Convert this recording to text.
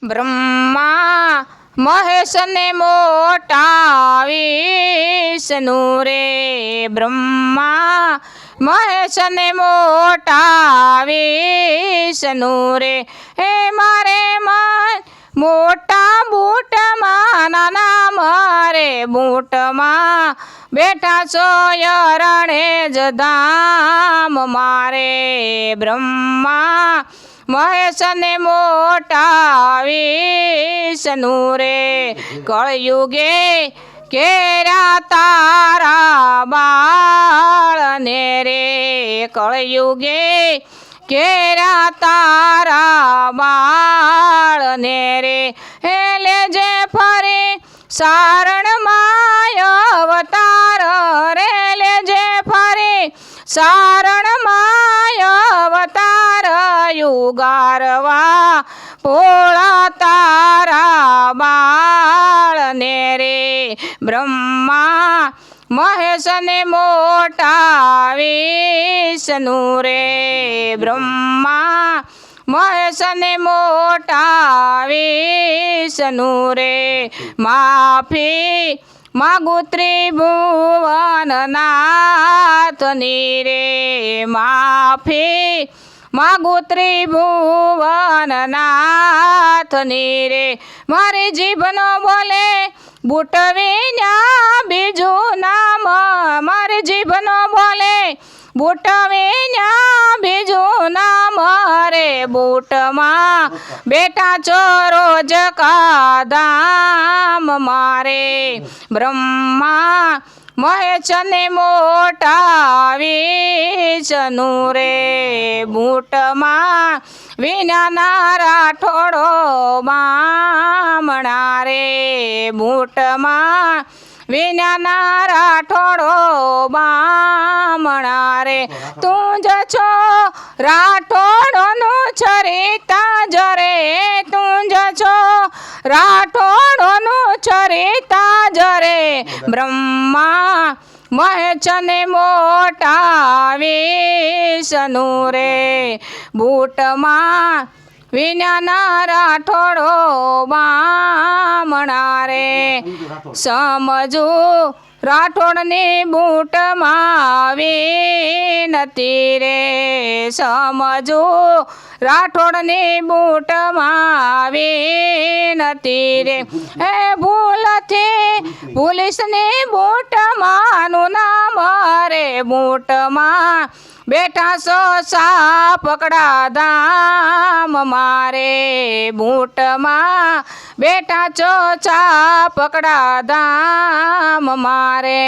બ્રહ્મા મહેશ ને મોટા વિષ્ણુ રે બ્રહ્મા મહેશ ને મોટા વિષ્ણુ રે હે મારે મન મોટા બૂટમાં નાના મારે બૂટમાં બેઠા છો યરણે જ ધામ મારે બ્રહ્મા મહેશ ને મોટા વિષ્ણુ રે કળયુગે કેરા તારા બાળને રે કળયુગે કેરા તારા બાળને રે હે લેજે ફરી સારણ માય અવતાર રે લેજે ફરી સારણ માય અવતાર યુગારવા પોળા તારા બાળને રે બ્રહ્મા મહેશ ને મોટા વિષ્ણુ રે બ્રહ્મા મહેશ ને મોટા વિષ્ણુ રે માફી માગુ ત્રિભુવન નાથની રે માફી માગુ ત્રિભુવન નાથની રે મારી જીભનો બોલે બુટવીન્યા બીજું નામ મારી જીભનો બોલે બુટવીન્યા બીજું નામ રે બુટમાં બેટા ચોરો જ કાધામ મારે બ્રહ્મા મહેશ ને મોટા વિષ્ણુ રે બૂટમાં વિનાના રાઠોડો બામણા રે બૂટમાં વિનાના રાઠોડો બામણા રે તું જ છો રાઠોડોનું ચરિતા જરે તું જ છો રાઠોડોનું ચરિતા જરે બ્રહ્મા મહેશ ને મોટા વિષ્ણુ રે બૂટમાં વિનાના રાઠોડો બામણા રે સમજુ રાઠોડની બૂટમાં વિનતી રે સમજુ રાઠોડની બૂટમાં વિનતી રે હે ભૂલથી પોલીસની બૂટમાંનું નામ રે બૂટમાં બેઠા સો સા પકડા ધામ મારે બૂટમાં બેઠા છો ચા પકડા ધામ મારે